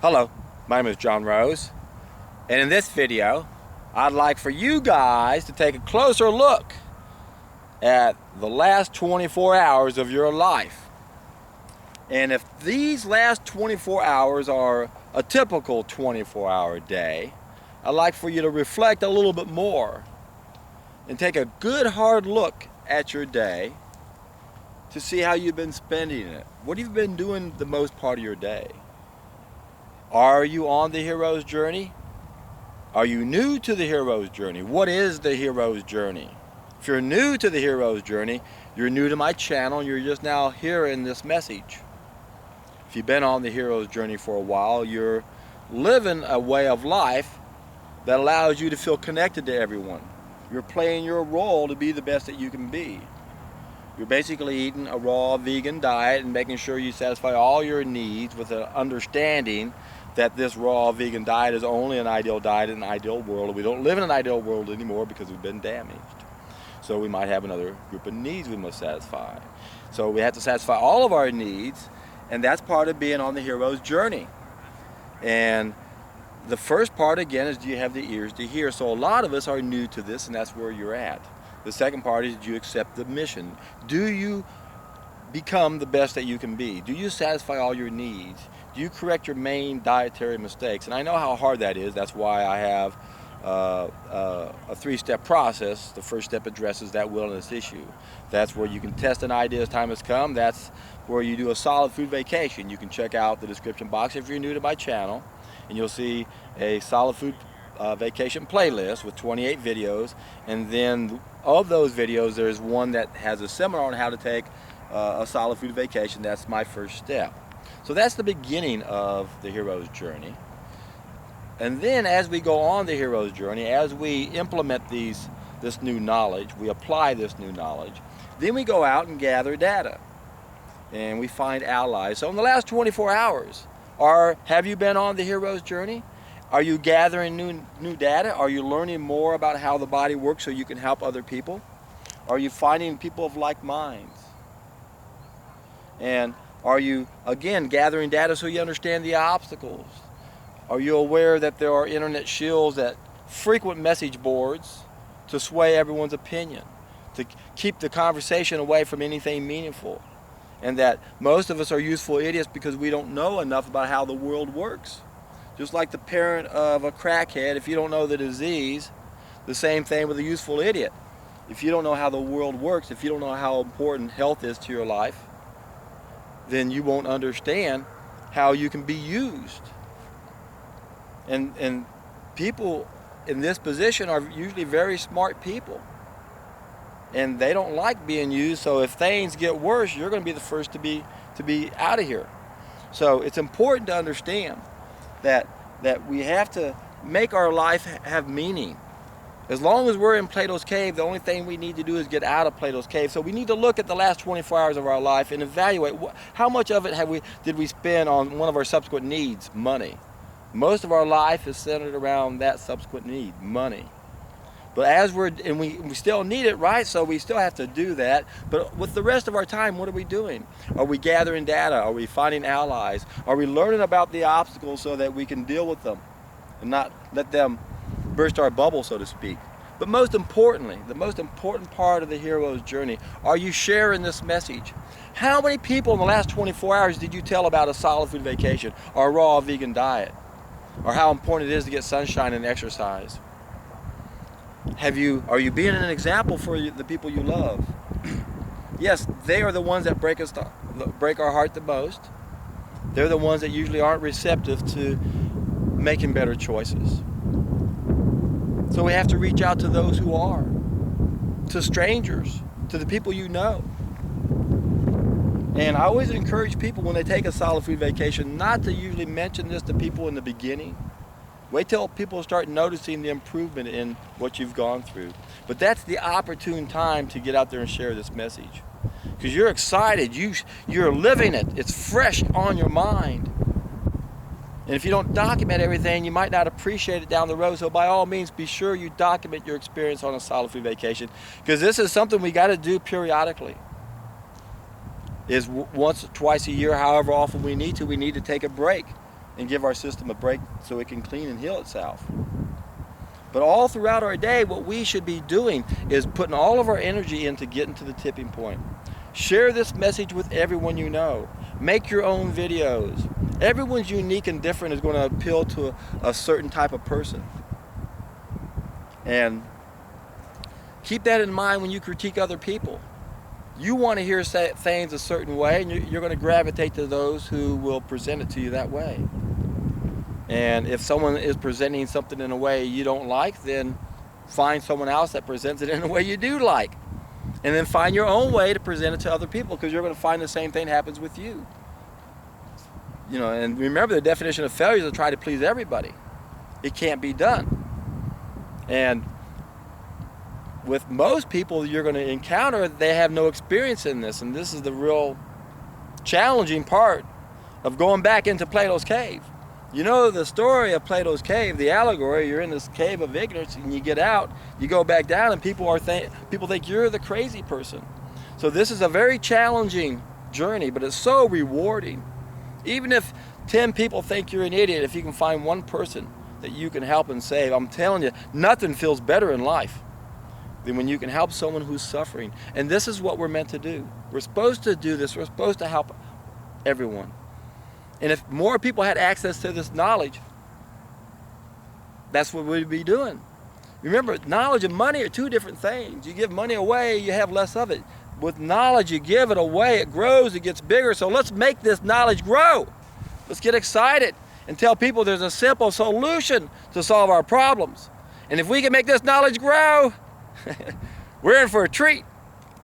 Hello, my name is John Rose, and in this video I'd like for you guys to take a closer look at the last 24 hours of your life. And if these last 24 hours are a typical 24-hour day, I'd like for you to reflect a little bit more and take a good hard look at your day to see how you've been spending it. What have you been doing the most part of your day? Are you on the hero's journey? Are you new to the hero's journey? What is the hero's journey? If you're new to the hero's journey, you're new to my channel, you're just now hearing this message. If you've been on the hero's journey for a while, you're living a way of life that allows you to feel connected to everyone. You're playing your role to be the best that you can be. You're basically eating a raw vegan diet and making sure you satisfy all your needs with an understanding that this raw vegan diet is only an ideal diet in an ideal world. We don't live in an ideal world anymore because we've been damaged. So we might have another group of needs we must satisfy. So we have to satisfy all of our needs, and that's part of being on the hero's journey. And the first part, again, is do you have the ears to hear? So a lot of us are new to this, and that's where you're at. The second part is, do you accept the mission? Do you become the best that you can be? Do you satisfy all your needs? Do you correct your main dietary mistakes? And I know how hard that is. That's why I have a three-step process. The first step addresses that wilderness issue. That's where you can test an idea as time has come. That's where you do a solid food vacation. You can check out the description box if you're new to my channel, and you'll see a solid food vacation playlist with 28 videos. And then of those videos, there's one that has a seminar on how to take a solid food vacation. That's my first step. So that's the beginning of the hero's journey. And then as we go on the hero's journey, as we implement this new knowledge, we apply this new knowledge, then we go out and gather data. And we find allies. So in the last 24 hours, have you been on the hero's journey? Are you gathering new data? Are you learning more about how the body works so you can help other people? Are you finding people of like minds? And are you, again, gathering data so you understand the obstacles? Are you aware that there are internet shills that frequent message boards to sway everyone's opinion, to keep the conversation away from anything meaningful? And that most of us are useful idiots because we don't know enough about how the world works. Just like the parent of a crackhead, if you don't know the disease, the same thing with a useful idiot. If you don't know how the world works, if you don't know how important health is to your life, then you won't understand how you can be used. And people in this position are usually very smart people. And they don't like being used, so if things get worse, you're going to be the first to be out of here. So it's important to understand that we have to make our life have meaning. As long as we're in Plato's cave, the only thing we need to do is get out of Plato's cave. So we need to look at the last 24 hours of our life and evaluate how much of it did we spend on one of our subsequent needs, money. Most of our life is centered around that subsequent need, money. But we still need it, right? So we still have to do that. But with the rest of our time, what are we doing? Are we gathering data? Are we finding allies? Are we learning about the obstacles so that we can deal with them and not let them burst our bubble, so to speak? But most importantly, the most important part of the hero's journey, are you sharing this message? How many people in the last 24 hours did you tell about a solid food vacation or a raw vegan diet? Or how important it is to get sunshine and exercise? Are you being an example for the people you love? Yes, they are the ones that break our heart the most. They're the ones that usually aren't receptive to making better choices. So we have to reach out to those who are, to strangers, to the people you know. And I always encourage people when they take a solid food vacation not to usually mention this to people in the beginning. Wait till people start noticing the improvement in what you've gone through. But that's the opportune time to get out there and share this message. Because you're excited, you're living it, it's fresh on your mind. And if you don't document everything, you might not appreciate it down the road. So by all means, be sure you document your experience on a solid food vacation. Because this is something we got to do periodically. Is once or twice a year, however often we need to take a break and give our system a break so it can clean and heal itself. But all throughout our day, what we should be doing is putting all of our energy into getting to the tipping point. Share this message with everyone you know. Make your own videos. Everyone's unique and different is going to appeal to a certain type of person. And keep that in mind when you critique other people. You want to hear things a certain way, and you're going to gravitate to those who will present it to you that way. And if someone is presenting something in a way you don't like, then find someone else that presents it in a way you do like. And then find your own way to present it to other people, because you're going to find the same thing happens with you. You know, and remember, the definition of failure is to try to please everybody. It can't be done. And with most people you're going to encounter, they have no experience in this. And this is the real challenging part of going back into Plato's cave. You know the story of Plato's cave, the allegory. You're in this cave of ignorance, and you get out, you go back down, and people think you're the crazy person. So this is a very challenging journey, but it's so rewarding. Even if 10 people think you're an idiot, if you can find one person that you can help and save, I'm telling you, nothing feels better in life than when you can help someone who's suffering. And this is what we're meant to do. We're supposed to do this. We're supposed to help everyone. And if more people had access to this knowledge, that's what we'd be doing. Remember, knowledge and money are two different things. You give money away, you have less of it. With knowledge, you give it away, it grows, it gets bigger. So let's make this knowledge grow. Let's get excited and tell people there's a simple solution to solve our problems. And if we can make this knowledge grow, we're in for a treat.